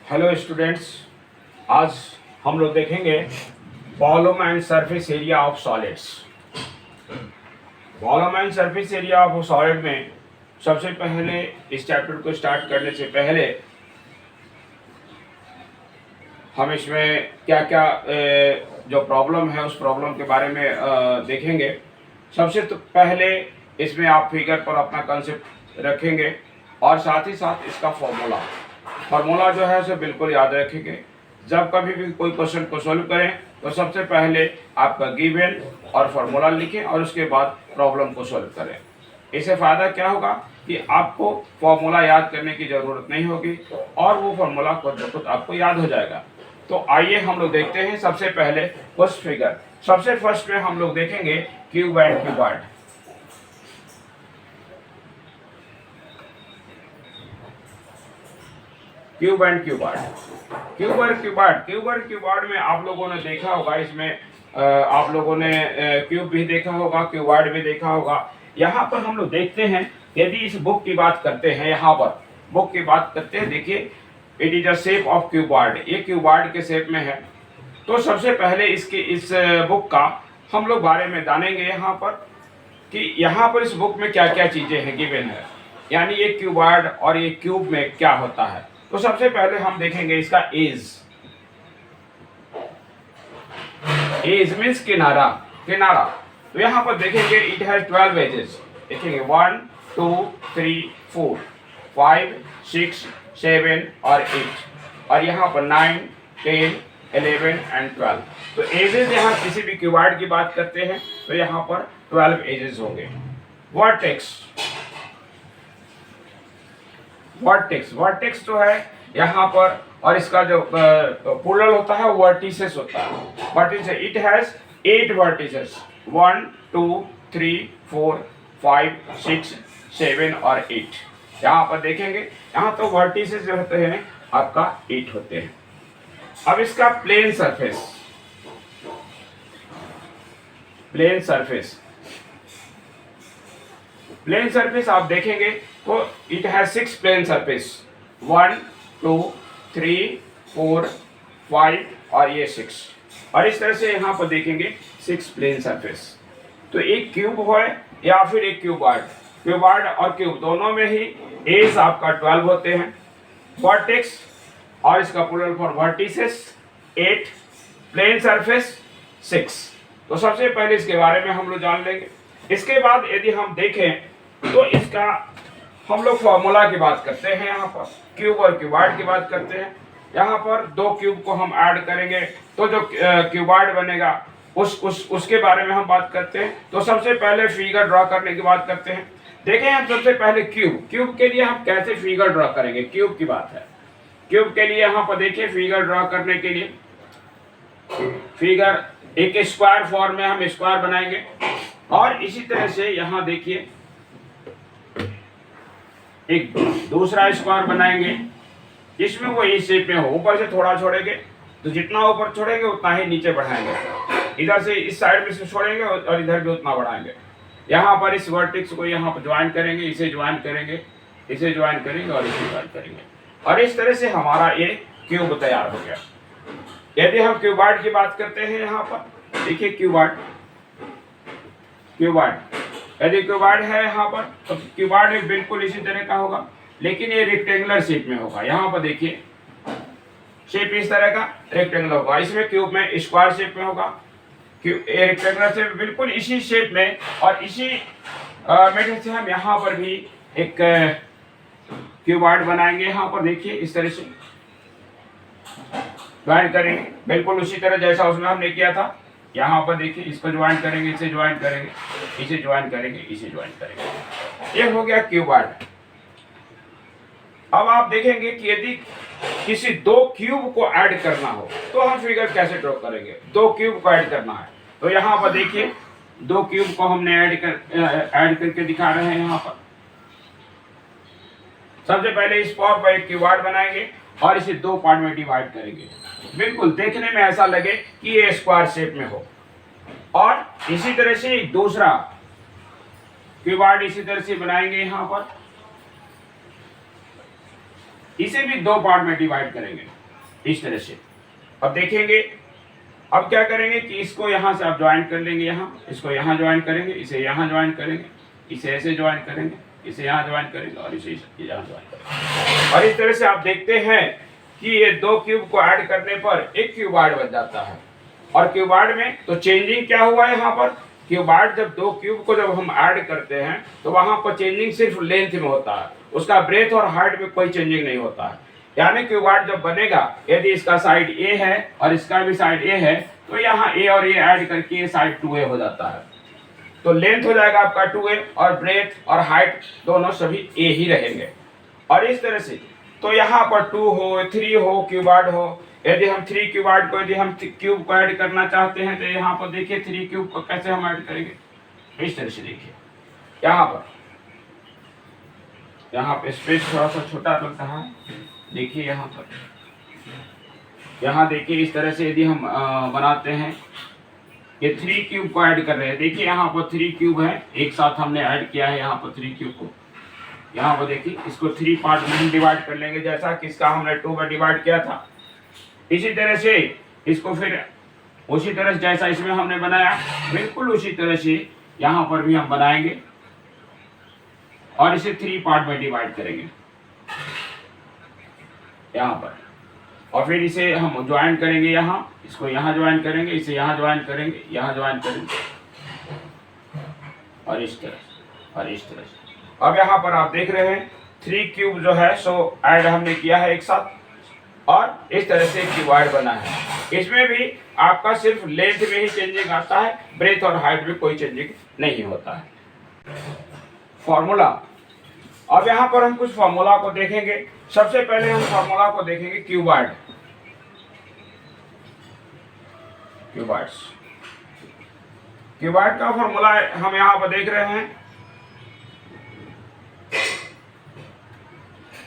Hello students, आज हम लोग देखेंगे volume and surface area of solids. Volume and surface area of solid में सबसे पहले इस चैप्टर को स्टार्ट करने से पहले हम इसमें क्या क्या जो प्रॉब्लम है उस प्रॉब्लम के बारे में देखेंगे। सबसे तो पहले इसमें आप फिगर पर अपना कंसेप्ट रखेंगे और साथ ही साथ इसका फार्मूला जो है उसे बिल्कुल याद रखेंगे। जब कभी भी कोई क्वेश्चन को सोल्व करें तो सबसे पहले आपका गिवन और फार्मूला लिखें और उसके बाद प्रॉब्लम को सोल्व करें। इससे फ़ायदा क्या होगा कि आपको फार्मूला याद करने की ज़रूरत नहीं होगी और वो फार्मूला खुद ब खुद आपको याद हो जाएगा। तो आइए हम लोग देखते हैं सबसे पहले फर्स्ट फिगर। सबसे फर्स्ट में हम लोग देखेंगे cube and cuboid. Cube and cuboid में आप लोगों ने देखा होगा, इसमें आप लोगों ने क्यूब भी देखा होगा, क्यूबॉइड भी देखा होगा। यहाँ पर हम लोग देखते हैं, यदि इस बुक की बात करते हैं, यहाँ पर बुक की बात करते हैं, देखिए it is a shape of cuboid. ये क्यूबॉइड के शेप में है। तो सबसे पहले इस बुक का हम लोग बारे में जानेंगे यहाँ पर कि यहाँ पर इस बुक में क्या क्या चीज़ें हैं गिवन है, यानी ये क्यूबॉइड और ये क्यूब में क्या होता है। तो सबसे पहले हम देखेंगे इसका एज मीन्स किनारा। तो यहाँ पर देखेंगे इट हैज 12 एजेस। देखेंगे 1 2 3 4 5 6 7 और 8 और यहाँ पर 9 10 11 एंड 12। तो एजेस यहाँ किसी भी क्यूबॉइड की बात करते हैं तो यहाँ पर 12 एजेस होंगे। वर्टेक्स जो है यहाँ पर, और इसका जो प्लूरल होता है वर्टिसेस होता है। वर्टिसेस इट हैज 8 वर्टिसेस 1 2 3 4 5 6 7 और 8। यहाँ पर देखेंगे, यहाँ तो वर्टिसेस जो होते हैं आपका 8 होते हैं। अब इसका प्लेन सरफेस आप देखेंगे तो इट हैज 6 प्लेन सरफेस 1 2 3 4 5 और ये 6। और इस तरह से यहाँ पर देखेंगे 6 प्लेन सरफेस। तो एक क्यूब है या फिर एक क्यूबॉइड और क्यूब दोनों में ही एज आपका 12 होते हैं। वर्टेक्स और इसका plural for vertices 8, plane surface 6। तो सबसे पहले इसके बारे में हम लोग जान लेंगे। इसके बाद यदि हम देखें तो इसका हम लोग फार्मूला की बात करते हैं। यहाँ पर क्यूब और क्यूबॉइड की बात करते हैं। यहाँ पर 2 क्यूब को हम ऐड करेंगे तो जो क्यूबॉइड बनेगा उसके बारे में हम बात करते हैं। तो सबसे पहले फिगर ड्रॉ करने की बात करते हैं। देखें हम सबसे पहले क्यूब के लिए हम कैसे फिगर ड्रॉ करेंगे, क्यूब की बात है। क्यूब के लिए यहाँ पर देखिए फिगर ड्रॉ करने के लिए फिगर एक स्क्वायर फॉर्म में हम स्क्वायर बनाएंगे और इसी तरह से यहाँ देखिए एक दूसरा स्क्वायर बनाएंगे जिसमें वो इस शेप में हो। ऊपर से थोड़ा छोड़ेंगे तो जितना ऊपर छोड़ेंगे उतना ही नीचे बढ़ाएंगे। इधर से इस साइड में से छोड़ेंगे और इधर भी उतना बढ़ाएंगे। यहाँ पर इस वर्टेक्स को यहाँ पर ज्वाइन करेंगे, इसे ज्वाइन करेंगे, इसे ज्वाइन करेंगे और इसे ज्वाइन करेंगे और इस तरह से हमारा ये क्यूब तैयार हो गया। यदि हम क्यूबॉइड की बात करते हैं, यहाँ पर देखिए क्यूबॉइड यदि क्यूबॉइड है यहाँ पर तो क्यूबॉइड बिल्कुल इसी तरह का होगा, लेकिन ये रेक्टेंगुलर शेप में होगा। यहाँ पर देखिए शेप इस तरह का रेक्टेंगुलर होगा। इसमें क्यूब में स्क्वायर शेप में होगा, रेक्टेंगुलर शेप बिल्कुल इसी शेप में। और इसी मेथड से हम यहाँ पर भी एक क्यूबॉइड बनाएंगे। यहाँ पर देखिए इस तरह से ज्वाइन करेंगे, बिल्कुल उसी तरह जैसा उसमें हमने किया था। यहाँ पर देखिए इसको ज्वाइन करेंगे, इसे ज्वाइन करेंगे, इसे ज्वाइन करेंगे, इसे ज्वाइन करेंगे। ये हो गया क्यूबॉइड। अब आप देखेंगे कि यदि किसी 2 क्यूब को ऐड करना हो तो हम फिगर कैसे ड्रॉ करेंगे। 2 क्यूब को ऐड करना है तो यहाँ पर देखिए 2 क्यूब को हमने ऐड करके दिखा रहे हैं। यहाँ पर सबसे पहले इस फॉर्म पर एक क्यूबॉइड बनाएंगे और इसे 2 पार्ट में डिवाइड करेंगे, बिल्कुल देखने में ऐसा लगे कि ये स्क्वायर शेप में हो। और इसी तरह से एक दूसरा क्यूबॉइड इसी तरह से बनाएंगे। यहाँ पर इसे भी 2 पार्ट में डिवाइड करेंगे। इस तरह से। अब देखेंगे, अब क्या करेंगे कि इसको यहाँ से आप ज्वाइन कर लेंगे, यहाँ इसको यहाँ ज्वाइन करेंगे, इसे यहाँ ज्वाइन करेंगे, इसे ऐसे ज्वाइन करेंगे, इसे यहाँ ज्वाइन करेंगे और इसे यहाँ ज्वाइन करेंगे। और इस तरह से आप देखते हैं कि ये दो क्यूब को ऐड करने पर एक क्यूबॉइड बन जाता है। और क्यूबॉइड में तो चेंजिंग क्या हुआ है यहाँ पर, क्यूबॉइड जब दो क्यूब को जब हम ऐड करते हैं तो वहां पर चेंजिंग सिर्फ लेंथ में होता है, उसका ब्रेथ और हाइट में कोई चेंजिंग नहीं होता है। यानी क्यूबॉइड जब बनेगा, यदि इसका साइड ए है और इसका भी साइड ए है, तो यहाँ ए और ए ऐड करके ये साइड 2a हो जाता है। तो लेंथ हो जाएगा आपका 2a और ब्रेथ और हाइट दोनों सभी a ही रहेंगे। और इस तरह से तो यहाँ पर 2 हो 3 हो क्यूबॉइड हो, यदि हम 3 क्यूबॉइड को, यदि हम क्यूब को ऐड करना चाहते हैं तो यहाँ पर देखिए 3 क्यूब को कैसे हम ऐड करेंगे। इस तरह से देखिए यहाँ पे स्पेस थोड़ा सा छोटा लगता है, देखिए यहाँ पर, यहाँ देखिए इस तरह से यदि हम बनाते हैं, ये 3 क्यूब को ऐड कर रहे हैं। देखिए यहाँ पर 3 क्यूब है, एक साथ हमने ऐड किया है यहाँ पर 3 क्यूब को। यहाँ पर देखिए इसको 3 पार्ट में हम डिवाइड कर लेंगे, जैसा कि इसका हमने 2 में डिवाइड किया था। इसी तरह से इसको फिर उसी तरह से जैसा इसमें हमने बनाया, बिल्कुल उसी तरह से यहाँ पर भी हम बनाएंगे और इसे 3 पार्ट में डिवाइड करेंगे यहाँ पर। और फिर इसे हम ज्वाइन करेंगे, यहाँ इसको यहाँ ज्वाइन करेंगे, इसे यहाँ ज्वाइन करेंगे, यहाँ ज्वाइन करेंगे और इस तरह और इस तरह से। अब यहाँ पर आप देख रहे हैं 3 क्यूब जो है सो ऐड हमने किया है एक साथ और इस तरह से क्यूबॉइड बना है। इसमें भी आपका सिर्फ लेंथ में ही चेंजिंग आता है, ब्रेथ और हाइट में कोई चेंजिंग नहीं होता है। फॉर्मूला, अब यहाँ पर हम कुछ फॉर्मूला को देखेंगे। सबसे पहले हम फॉर्मूला को देखेंगे क्यूबॉइड। क्यूबॉइड का फॉर्मूला हम यहाँ पर देख रहे हैं।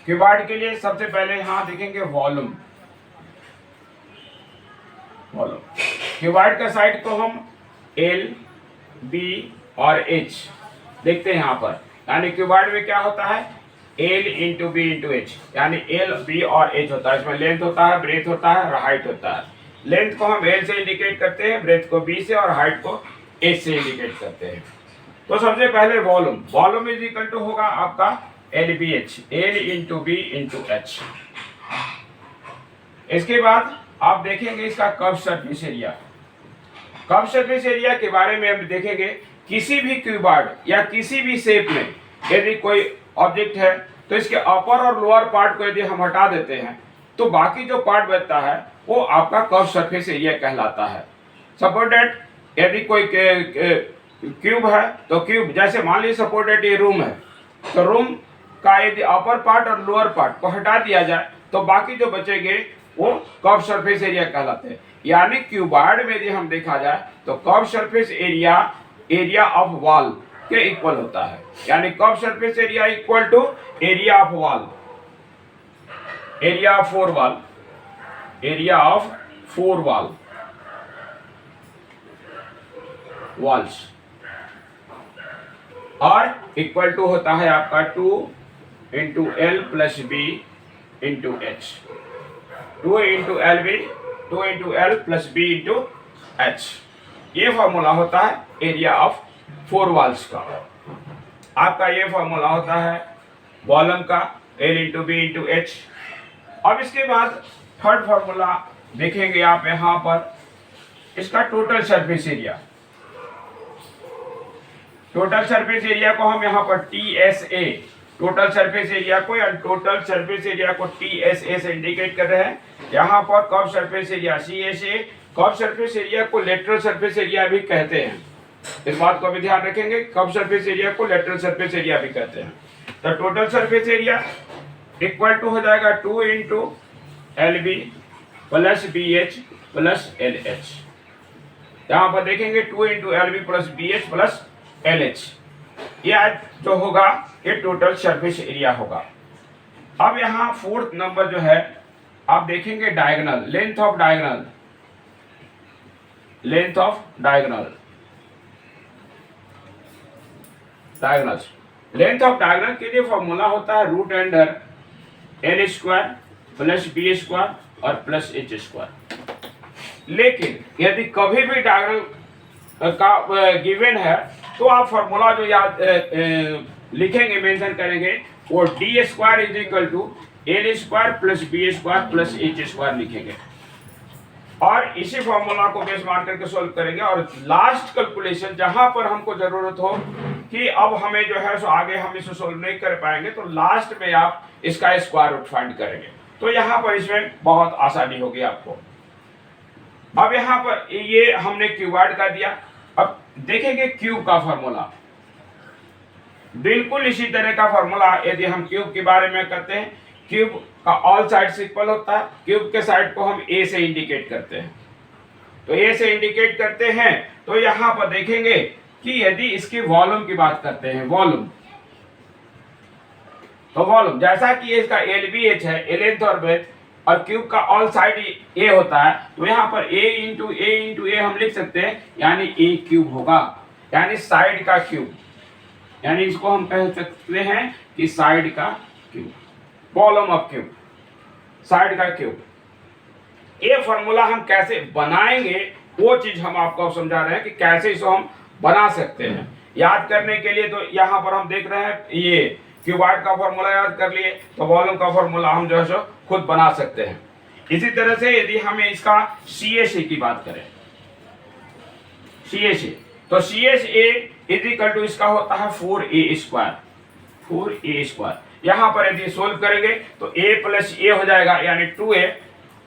क्यूबॉइड के लिए सबसे पहले यहाँ देखेंगे वॉल्यूम। क्यूबॉइड का साइड को हम L, B और H देखते हैं यहाँ पर। यानी क्यूबॉइड में क्या होता है, L into B into H, यानी L, B और H होता है। इसमें लेंथ होता है, ब्रेथ होता है और हाइट होता है। लेंथ को हम L से इंडिकेट करते हैं, ब्रेथ को B से और हाइट को H से इंडिकेट करते हैं। तो सबसे पहले वॉल्यूम इज इक्वल टू होगा आपका LBH, L into B into H. इसके बाद आप देखेंगे इसका curve surface area. Curve surface area के बारे में हम देखेंगे, किसी भी क्यूबॉइड या किसी भी शेप में यदि कोई ऑब्जेक्ट है तो इसके अपर और लोअर पार्ट को यदि हम हटा देते हैं तो बाकी जो पार्ट बचता है वो आपका कर्व सरफेस एरिया कहलाता है। सपोज दैट यदि कोई क्यूब है तो क्यूब, जैसे मान लीजिए सपोज दैट ये रूम है, तो रूम का यदि अपर पार्ट और लोअर पार्ट को हटा दिया जाए तो बाकी जो बचेंगे वो कर्व सरफेस एरिया कहलाते हैं। यानी क्यूबॉइड में यदि हम देखा जाए तो curve surface area of wall के इक्वल होता है। यानी curve surface area equal to area of wall, area of four walls, और इक्वल टू होता है आपका 2 into L plus B into H. 2 into L plus B into H, ये formula होता है एरिया ऑफ 4 वॉल्स का। आपका ये फॉर्मूला होता है वॉल्यूम का, L into B into H. अब इसके बाद थर्ड फॉर्मूला देखेंगे आप यहाँ पर, इसका total surface area. Total surface area को हम यहाँ पर TSA, टोटल सरफेस एरिया को या टोटल सरफेस एरिया को TSA से इंडिकेट कर रहे हैं। यहाँ पर curve surface area CSA, curve surface area को लेटरल सरफेस एरिया भी कहते हैं। इस बात को भी ध्यान रखेंगे, कर्व सरफेस एरिया को लेटरल सरफेस एरिया भी कहते हैं। तो total surface area equal to हो जाएगा 2 into LB plus BH plus LH। यहाँ पर देखेंगे 2 into LB plus BH plus LH, यह जो होगा ये टोटल सरफेस एरिया होगा। अब यहाँ फोर्थ नंबर जो है आप देखेंगे डायगोनल, लेंथ ऑफ डायगोनल के लिए फॉर्मूला होता है root under L² plus B² और प्लस एच स्क्वायर। लेकिन यदि कभी भी डायगोनल का गिवन है तो आप फॉर्मूला जो याद लिखेंगे, मेंशन करेंगे, वो D square is equal to L square plus B square plus H square लिखेंगे और इसी फॉर्मूला को बेस मान करके सोल्व करेंगे। और लास्ट कैलकुलेशन जहां पर हमको जरूरत हो कि अब हमें जो है सो आगे हम इसे सोल्व नहीं कर पाएंगे तो लास्ट में आप इसका स्क्वायर रूट फाइंड करेंगे। तो यहाँ पर इसमें बहुत आसानी होगी आपको। अब यहाँ पर ये हमने क्यूबॉइड का दिया। अब देखेंगे क्यूब का फॉर्मूला, बिल्कुल इसी तरह का फॉर्मूला यदि हम क्यूब के बारे में करते हैं। क्यूब का ऑल साइड इक्वल होता है, क्यूब के साइड को हम ए से इंडिकेट करते हैं। तो ए से इंडिकेट करते हैं तो यहां पर देखेंगे कि यदि इसकी वॉल्यूम की बात करते हैं, वॉल्यूम, तो वॉल्यूम जैसा कि इसका एलबीएच है, लेंथ और ब्रेथ, और क्यूब का ऑल साइड ए होता है, तो यहाँ पर ए इंटू ए हम लिख सकते हैं, यानी ए क्यूब होगा, यानी साइड का क्यूब, यानी इसको हम कह सकते हैं कि साइड का cube, volume of cube, side का क्यूब। ये फॉर्मूला हम कैसे बनाएंगे वो चीज हम आपको समझा रहे हैं कि कैसे इसको हम बना सकते हैं। याद करने के लिए तो यहाँ पर हम देख रहे हैं ये क्यूबॉइड का फॉर्मूला याद कर लिए, तो वॉल्यूम का फॉर्मूला हम जो है सो खुद बना सकते हैं। इसी तरह से यदि हमें इसका CSA की बात करें, CSA, तो CSA इज इक्वल टू इसका होता है 4a स्क्वायर, 4a स्क्वायर। यहाँ पर यदि सोल्व करेंगे तो a प्लस a हो जाएगा, यानी 2a,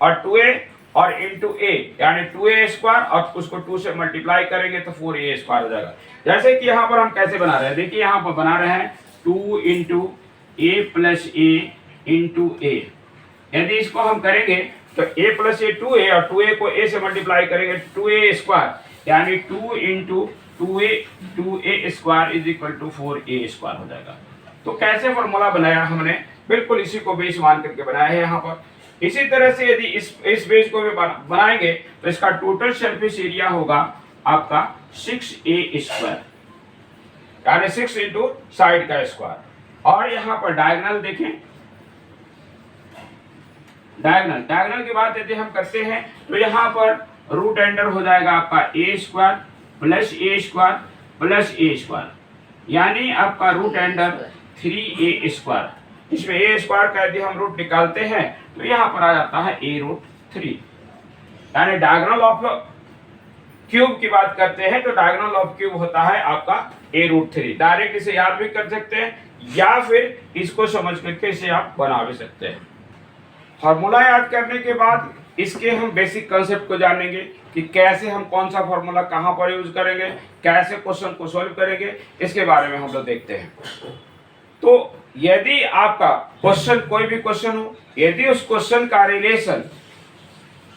और 2a और इंटू a यानी 2a स्क्वायर, और उसको 2 से मल्टीप्लाई करेंगे तो 4a स्क्वायर हो जाएगा। जैसे कि यहाँ पर हम कैसे बना रहे हैं, देखिए यहाँ पर बना रहे हैं 2 into a plus a into a। यदि इसको हम करेंगे तो a प्लस a 2a, और 2a को a से मल्टीप्लाई करेंगे 2a स्क्वायर, यानी 2 into 2a square is equal to 4a square हो जाएगा। तो कैसे फॉर्मूला बनाया हमने, बिल्कुल इसी को बेस मान करके बनाया है यहाँ पर। इसी तरह से यदि इस बेस को भी बनाएंगे तो इसका टोटल सरफेस एरिया होगा आपका 6a स्क्वायर, यानी 6 इंटू साइड का स्क्वायर। और यहाँ पर डायगोनल देखें, डायगोनल की बात यदि हम करते हैं तो यहाँ पर रूट अंडर हो जाएगा आपका a square plus a square plus a square, यानी आपका रूट अंडर 3a स्क्वायर। इसमें a स्क्वायर का यदि हम रूट निकालते हैं तो यहाँ पर आ जाता है a रूट 3, यानी डायगोनल ऑफ क्यूब की बात करते हैं तो डायगोनल ऑफ क्यूब होता है आपका a रूट 3। डायरेक्ट इसे याद भी कर सकते हैं या फिर इसको समझ करके इसे आप बना भी सकते हैं। फॉर्मूला याद करने के बाद इसके हम बेसिक कंसेप्ट को जानेंगे कि कैसे हम कौन सा फॉर्मूला कहाँ पर यूज करेंगे, कैसे क्वेश्चन को सॉल्व करेंगे, इसके बारे में हम लोग देखते हैं। तो यदि आपका क्वेश्चन, कोई भी क्वेश्चन हो, यदि उस क्वेश्चन का रिलेशन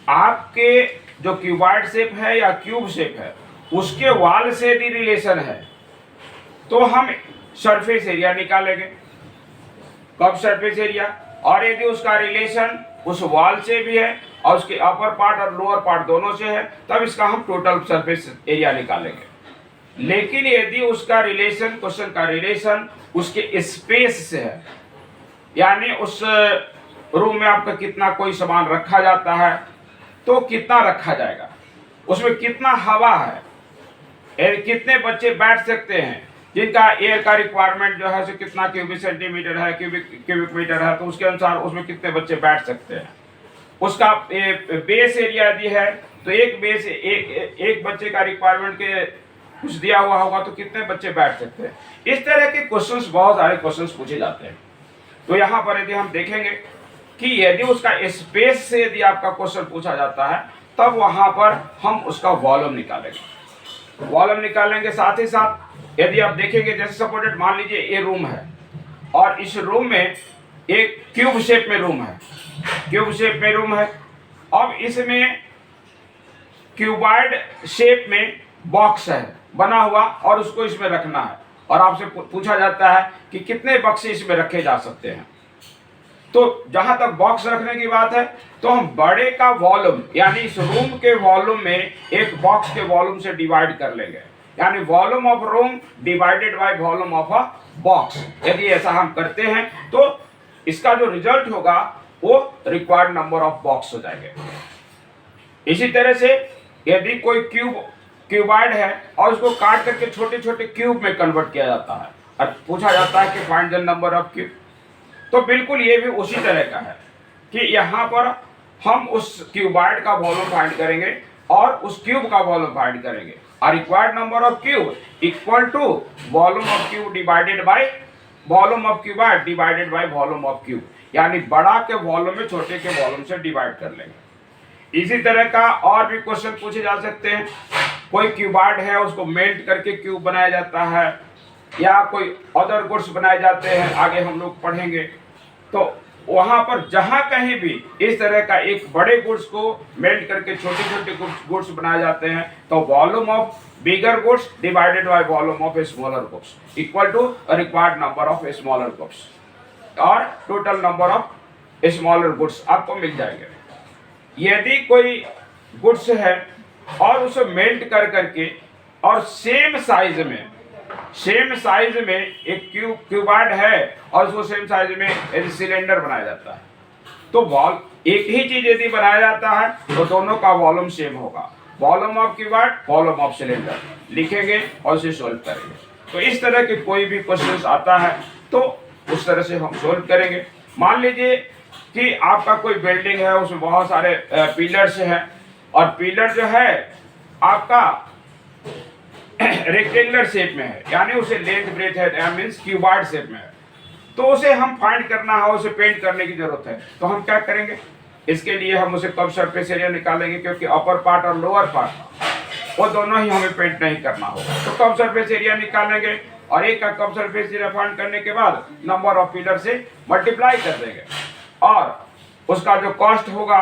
आपके जो क्यूबॉइड शेप है या क्यूब शेप है उसके वॉल से यदि रिलेशन है तो हम सरफेस एरिया निकालेंगे। कब सरफेस एरिया, और यदि उसका रिलेशन उस वॉल से भी है और उसके अपर पार्ट और लोअर पार्ट दोनों से है तब इसका हम टोटल सरफेस एरिया निकालेंगे। लेकिन यदि उसका रिलेशन, क्वेश्चन का रिलेशन उसके स्पेस से है, यानी उस रूम में आपका कितना कोई सामान रखा जाता है तो कितना रखा जाएगा, उसमें कितना हवा है, कितने बच्चे बैठ सकते हैं, जिनका एयर का रिक्वायरमेंट जो है सो कितना क्यूबिक सेंटीमीटर है, क्यूबिक मीटर है, तो उसके अनुसार उसमें कितने बच्चे बैठ सकते हैं। उसका बेस एरिया यदि है तो एक बच्चे का रिक्वायरमेंट के कुछ दिया हुआ होगा तो कितने बच्चे बैठ सकते हैं। इस तरह के क्वेश्चंस, बहुत सारे क्वेश्चंस पूछे जाते हैं। तो यहाँ पर यदि हम देखेंगे कि यदि उसका स्पेस से यदि आपका क्वेश्चन पूछा जाता है तब वहां पर हम उसका वॉल्यूम निकालेंगे। वॉल्यूम निकालेंगे साथ ही साथ यदि आप देखेंगे, जैसे सपोर्टेड मान लीजिए ये रूम है और इस रूम में एक क्यूब शेप में रूम है, क्यूब शेप में रूम है। अब इसमें क्यूबॉइड शेप में बॉक्स है बना हुआ और उसको इसमें रखना है, और आपसे पूछा जाता है कि कितने बक्से इसमें रखे जा सकते हैं। तो जहां तक बॉक्स रखने की बात है तो हम बड़े का वॉल्यूम, यानी इस रूम के वॉल्यूम में एक बॉक्स के वॉल्यूम से डिवाइड कर लेंगे, यानी volume of room divided by volume of a box. यदि ऐसा हम करते हैं तो इसका जो रिजल्ट होगा वो रिक्वायर्ड नंबर ऑफ बॉक्स हो जाएंगे। इसी तरह से यदि कोई क्यूबॉइड है और उसको काट करके छोटे छोटे क्यूब में कन्वर्ट किया जाता है और पूछा जाता है कि find the number of cube, तो बिल्कुल ये भी उसी तरह का है कि यहाँ पर हम उस क्यूबॉइड का वॉल्यूम फाइंड करेंगे और उस क्यूब का वॉल्यूम फाइंड करेंगे। और required number of cube equal to volume of cube divided by volume of cuboid divided by volume of cube, यानी बड़ा के वॉल्यूम में छोटे के वॉल्यूम से डिवाइड कर लेंगे। इसी तरह का और भी क्वेश्चन पूछे जा सकते हैं। कोई क्यूबॉइड है उसको मेल्ट करके क्यूब बनाया जाता है या कोई अदर गुड्स बनाए जाते हैं, आगे हम लोग पढ़ेंगे। तो वहां पर जहां कहीं भी इस तरह का एक बड़े गुड्स को मेल्ट करके छोटे छोटे गुड्स बनाए जाते हैं तो volume of bigger goods divided by volume of smaller goods equal to required number of smaller goods और total number of smaller goods आपको मिल जाएंगे। यदि कोई गुड्स है और उसे मेल्ट कर करके और सेम साइज में एक क्यूबॉइड है और उसको सेम साइज में यदि सिलेंडर बनाया जाता है, तो एक ही चीज यदि बनाया जाता है तो दोनों का वॉल्यूम सेम होगा। Volume of cuboid volume of cylinder लिखेंगे और उसे सोल्व करेंगे। तो इस तरह के कोई भी क्वेश्चन आता है तो उस तरह से हम सोल्व करेंगे। मान लीजिए कि आपका कोई बिल्डिंग है, उसमें बहुत सारे पिलर्स हैं और पिलर जो है आपका रेक्टेंगुलर शेप में है, यानी उसे लेंथ ब्रेथ है मींस क्यूबॉइड शेप में है, तो उसे हम फाइंड करना है, उसे पेंट करने की जरूरत है। तो हम क्या करेंगे, इसके लिए हम उसे कर्व सरफेस एरिया निकालेंगे, क्योंकि अपर पार्ट और लोअर पार्ट वो दोनों ही हमें पेंट नहीं करना होगा। तो कर्व सरफेस एरिया निकालेंगे और एक का कर्व सरफेस एरिया फाइंड करने के बाद नंबर ऑफ पिलर से मल्टीप्लाई कर देंगे और उसका जो कॉस्ट होगा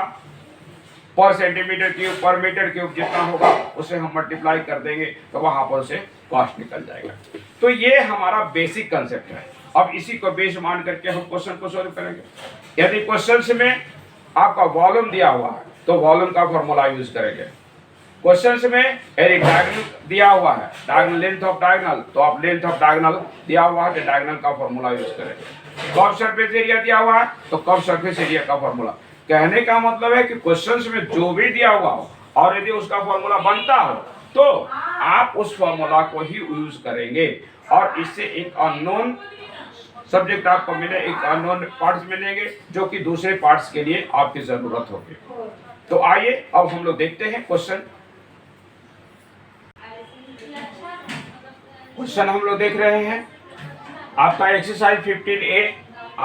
पर सेंटीमीटर क्यूब पर मीटर क्यूब जितना होगा उसे हम मल्टीप्लाई कर देंगे, तो वहां पर से कॉस्ट निकल जाएगा। तो ये हमारा बेसिक कंसेप्ट है। अब इसी को बेस मान करके हम क्वेश्चन को सोल्व करेंगे। यदि क्वेश्चन में आपका वॉल्यूम दिया हुआ है तो वॉल्यूम का फॉर्मूला यूज करेंगे। क्वेश्चन में यदि डायगोनल दिया हुआ है, डायगोनल लेंथ ऑफ डायगोनल, तो आप लेंथ ऑफ डायगोनल दिया हुआ है तो डायगोनल का फॉर्मूला यूज करेंगे। कर्व सरफेस एरिया दिया हुआ है तो कर्व सरफेस एरिया का फॉर्मूला। कहने का मतलब है कि क्वेश्चंस में जो भी दिया हुआ हो और यदि उसका फॉर्मूला बनता हो तो आप उस फॉर्मूला को ही यूज करेंगे और इससे एक अननोन सब्जेक्ट आपको मिले, एक अननोन पार्ट्स मिलेंगे जो कि दूसरे पार्ट्स के लिए आपकी जरूरत होगी। तो आइए अब हम लोग देखते हैं क्वेश्चन हम लोग देख रहे हैं आपका exercise 15A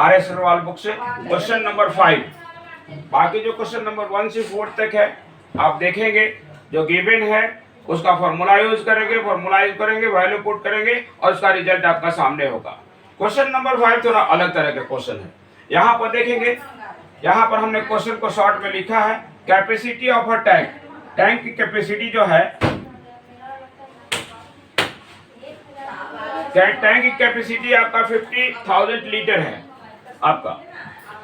RS Agarwal book से क्वेश्चन नंबर 5। बाकी जो क्वेश्चन नंबर 1 से 4 तक है आप देखेंगे, जो गिवन है उसका फॉर्मूला यूज करेंगे, वैल्यू पुट करेंगे और उसका रिजल्ट आपका सामने होगा। क्वेश्चन नंबर 5 थोड़ा अलग तरह का क्वेश्चन है। यहाँ पर देखेंगे, यहाँ पर हमने क्वेश्चन को शॉर्ट में लिखा है capacity of a tank. Tank की कैपेसिटी जो है, टैंक की कैपेसिटी आपका 50,000 लीटर है। आपका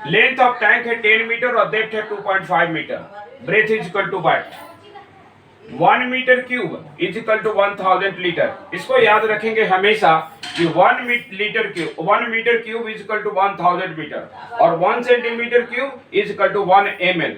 लेंथ ऑफ टैंक है 10 मीटर और डेप्थ है 2.5 metre. Breadth is equal to 1 metre cube is equal to 1000 litre. इसको याद रखेंगे हमेशा कि 1 metre cube is equal to 1000 metre और 1 centimetre cube is equal to 1 ml।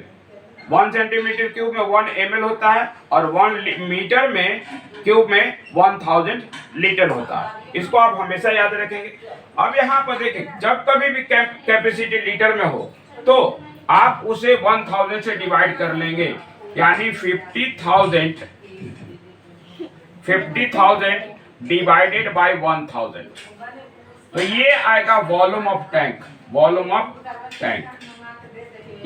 1 centimetre cube में 1 ml होता है और 1 मीटर में क्यूब में 1000 लीटर होता है। इसको आप हमेशा याद रखेंगे। अब यहाँ पर देखें, जब कभी भी कैपेसिटी लीटर में हो तो आप उसे 1000 से डिवाइड कर लेंगे, यानी 50,000 डिवाइडेड बाय 1000, तो ये आएगा वॉल्यूम ऑफ टैंक।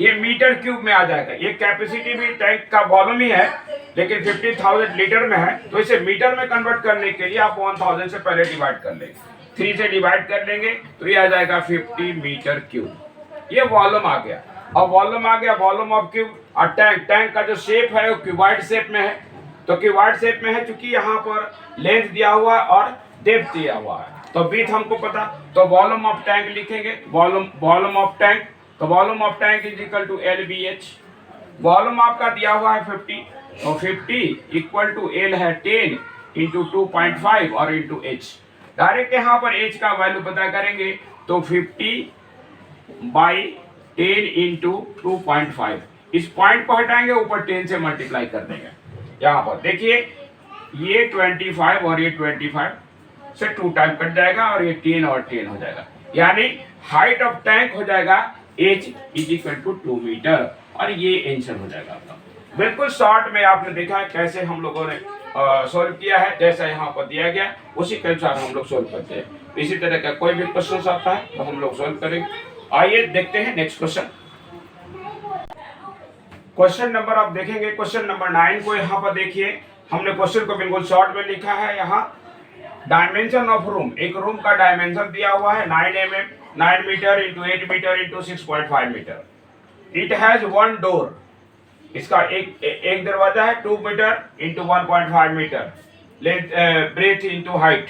ये मीटर क्यूब में आ जाएगा। ये कैपेसिटी भी टैंक का वॉल्यूम ही है लेकिन 50,000 लीटर में है, तो इसे मीटर में कन्वर्ट करने के लिए आप 1000 से पहले डिवाइड कर लेंगे, 3 से डिवाइड कर लेंगे तो ये आ जाएगा 50 मीटर क्यूब। ये वॉल्यूम आ गया। अब वॉल्यूम आ गया, वॉल्यूम ऑफ क्यूब। और टैंक का जो शेप है वो क्यूबॉइड शेप में है, तो क्यूबॉइड शेप में है चूंकि यहाँ पर लेंथ दिया हुआ है और डेप्थ दिया हुआ है, तो ब्रीथ हमको पता, तो वॉल्यूम ऑफ टैंक लिखेंगे। वॉल्यूम ऑफ टैंक, तो volume of tank is equal to LBH। Volume आपका दिया हुआ है 50, तो 50 इक्वल टू L है 10 इंटू 2.5 और इंटू H। डायरेक्ट यहाँ पर H का वैल्यू पता करेंगे तो 50 बाई 10 इंटू 2.5, इस पॉइंट को हटाएंगे, ऊपर 10 से मल्टीप्लाई कर देंगे। यहाँ पर देखिए ये 25 और ये 25 से 2 टाइम कट जाएगा और ये 10 और 10 हो जाएगा, यानी हाइट ऑफ टैंक हो जाएगा h is equal to 2 metre, और ये आंसर हो जाएगा आपका। बिल्कुल शॉर्ट में आपने देखा है कैसे हम लोगों ने सॉल्व किया है, जैसा यहाँ पर दिया गया उसी के अनुसार हम लोग सॉल्व करते हैं। इसी तरह का कोई भी क्वेश्चन आता है तो हम लोग सॉल्व करेंगे। आइए देखते हैं नेक्स्ट क्वेश्चन। क्वेश्चन नंबर आप देखेंगे क्वेश्चन नंबर 9 को। यहाँ पर देखिए हमने क्वेश्चन को बिल्कुल शॉर्ट में लिखा है। यहाँ डायमेंशन ऑफ रूम, एक रूम का डायमेंशन दिया हुआ है 9 metre into 8 metre into 6.5 metre. It has one door, इसका एक दरवाजा है 2 metre into 1.5 metre length breadth into height,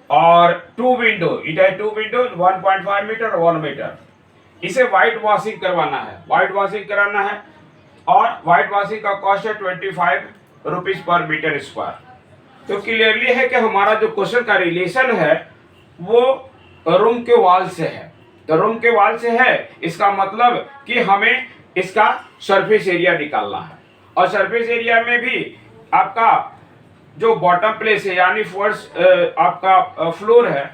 और 2 विंडो, इट है 2 विंडो 1.5 मीटर और 1 मीटर। इसे व्हाइट वॉशिंग करवाना है, व्हाइट वॉशिंग कराना है, और व्हाइट वॉशिंग का कॉस्ट है 25 रुपीज पर मीटर स्क्वायर। तो क्लियरली है कि हमारा जो क्वेश्चन का रिलेशन है वो रूम के वॉल से है। तो रूम के वॉल से है, इसका मतलब कि हमें इसका सरफेस एरिया निकालना है, और सरफेस एरिया में भी आपका जो बॉटम प्लेस है यानी फर्श आपका फ्लोर है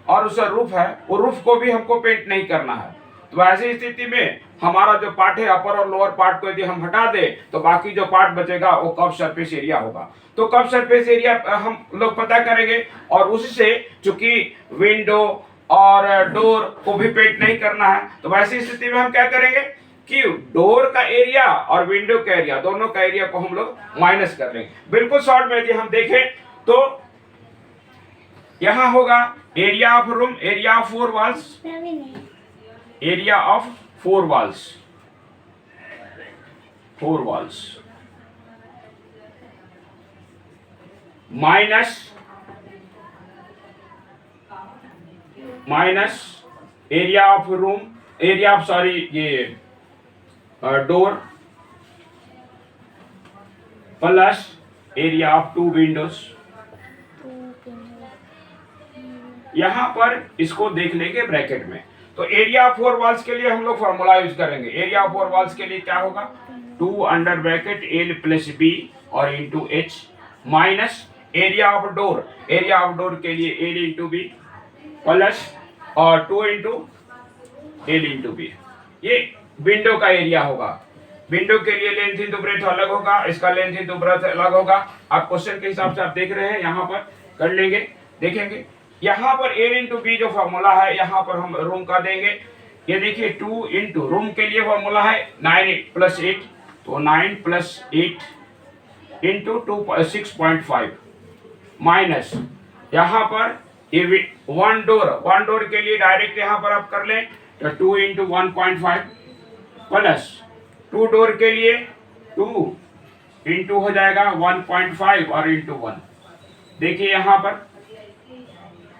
और उसका रूफ है, वो रूफ को भी हमको पेंट नहीं करना है। तो ऐसी स्थिति में हमारा जो पार्ट है अपर और लोअर पार्ट को यदि हम हटा दे तो बाकी जो पार्ट बचेगा वो कर्व सरफेस एरिया होगा। तो कर्व सरफेस एरिया हम लोग पता करेंगे, और उससे चूंकि विंडो और डोर को भी पेंट नहीं करना है, तो वैसी स्थिति में हम क्या करेंगे कि डोर का एरिया और विंडो का एरिया, दोनों का एरिया को हम लोग माइनस कर लेंगे। बिल्कुल शॉर्ट में यदि हम देखें तो यहां होगा area of room, area of 4 walls, area of 4 walls, 4 walls minus area of room, area of sorry ये door, plus area of 2 windows. यहां पर इसको देख लेंगे ब्रैकेट में। तो एरिया ऑफ 4 वॉल्स के लिए हम लोग फॉर्मूला यूज करेंगे। एरिया ऑफ 4 वॉल्स के लिए क्या होगा, 2 under bracket L plus B और into H, minus area of door, area of door के लिए L इंटू B प्लस और 2 इंटू L इंटू B। ये विंडो का एरिया होगा। विंडो के लिए लेंथ इंटू ब्रेथ अलग होगा, इसका लेंथ इंटू ब्रेथ अलग होगा। आप क्वेश्चन के हिसाब से आप देख रहे हैं, यहाँ पर कर लेंगे, देखेंगे। यहाँ पर L इंटू बी जो फॉर्मूला है यहाँ पर हम रूम का देंगे। ये देखिए 2 इंटू रूम के लिए फॉर्मूला है 9 प्लस 8, तो 9 प्लस 8 इंटू 6.5 माइनस यहाँ पर ये वन डोर के लिए डायरेक्ट यहाँ पर आप कर लें तो 2 इंटू 1.5 प्लस 2 डोर के लिए 2 इंटू हो जाएगा 1.5 और इंटू 1। देखिए यहाँ पर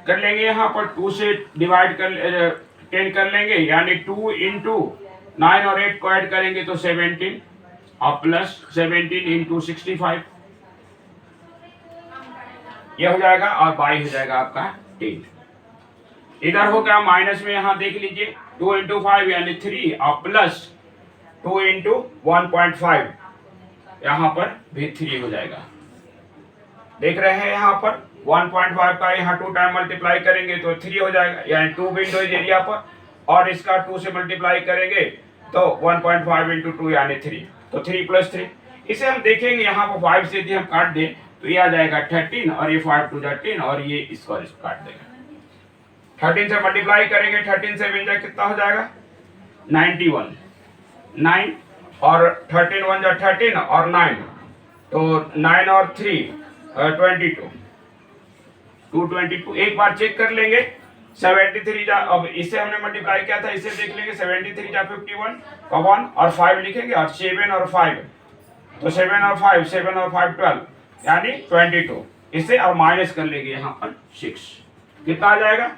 कर लेंगे, यहाँ पर 2 से डिवाइड कर 10 कर लेंगे, यानी 2 इंटू 9 और 8 को ऐड करेंगे तो 17 और प्लस 17 इंटू 65 ये हो जाएगा, और बाई हो जाएगा आपका 10। इधर हो गया माइनस में, यहाँ देख लीजिए 2 इंटू 5 यानी 3 और प्लस 2 इंटू 1.5 यहाँ पर भी 3 हो जाएगा। देख रहे हैं यहाँ पर 1.5 का यहाँ 2 टाइम मल्टीप्लाई करेंगे तो 3 हो जाएगा, यानी 2 विंडोज एरिया पर, और इसका 2 से मल्टीप्लाई करेंगे तो 1.5 इंटू 2 यानी 3, तो 3 प्लस 3। इसे हम देखेंगे यहाँ पर 5 से यदि हम काट दें तो ये आ जाएगा 13, और ये 5 टू 13, और ये इसको काट देगा। 13 से मल्टीप्लाई करेंगे, 13 से विंजा कितना हो जाएगा 91, 9 और 13 1 जा 13 और 9, तो 9 और 3 22, 222। एक बार चेक कर लेंगे 73 जा, अब इसे हमने मल्टीप्लाई किया था, इसे देख लेंगे 73 जा 51 का 1 और 5 लिखेंगे, और 7 और 5 तो 7 और 5 7 और 5 12 यानी 22। इसे और माइनस कर लेंगे यहाँ पर 6, कितना आ जाएगा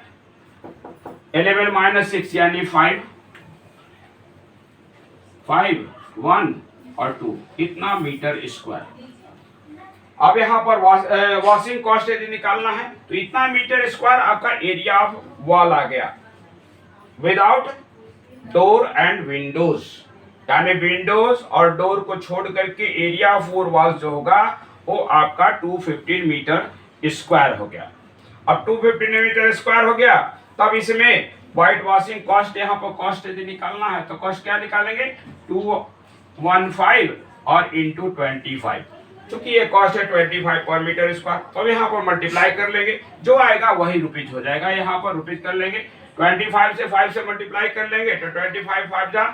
11 माइनस 6 यानी 5 1 और 2, इतना मीटर स्क्वायर। अब यहाँ पर वॉशिंग कॉस्ट यदि निकालना है तो इतना मीटर स्क्वायर आपका एरिया ऑफ वॉल आ गया, विदाउट डोर एंड विंडोज, यानी विंडोज और डोर को छोड़ करके एरिया ऑफ 4 वॉल्स जो होगा वो आपका 215 मीटर स्क्वायर हो गया। अब 215 मीटर स्क्वायर हो गया, तब इसमें व्हाइट वॉशिंग कॉस्ट, यहाँ पर कॉस्ट यदि निकालना है तो कॉस्ट क्या निकालेंगे, 215 और इंटू 25, चूंकि ये कॉस्ट है 25 पर मीटर स्क्वायर, तो यहाँ पर मल्टीप्लाई कर लेंगे, जो आएगा वही रुपीज हो जाएगा। यहाँ पर रुपीज कर लेंगे, 25 से 5 से मल्टीप्लाई कर लेंगे तो 25 5 जा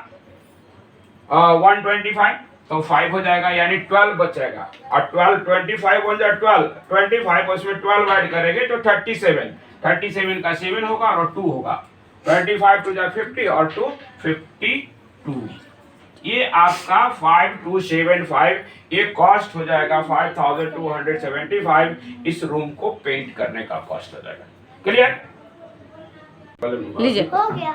125, तो 5 हो जाएगा, यानी 12 बचेगा। और 12 25 हो जाए 12, 25 उसमें 12 ऐड करेंगे तो 37, 37 का 7 होगा और 2 होगा, 25 टू जा 50 और 2 52। ये आपका 5275, ये कॉस्ट हो जाएगा 5275, इस रूम को पेंट करने का कॉस्ट हो जाएगा। क्लियर? लीजिए। हो गया।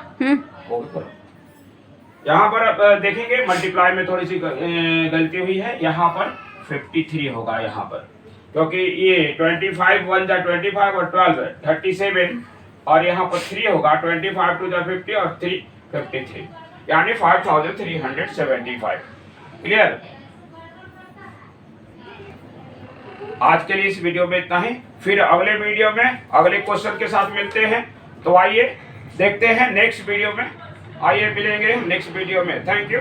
यहाँ पर आप देखेंगे मल्टीप्लाई में थोड़ी सी गलती हुई है, यहाँ पर 53 होगा यहाँ पर, क्योंकि ये 25 1 जा 25 और 12 37, और यहाँ पर 3 होगा, 25 टू जा 50 और 3 53, यानी 5375। क्लियर? आज के लिए इस वीडियो में इतना ही, फिर अगले वीडियो में अगले क्वेश्चन के साथ मिलते हैं। तो आइए देखते हैं नेक्स्ट वीडियो में, आइए मिलेंगे नेक्स्ट वीडियो में। Thank you.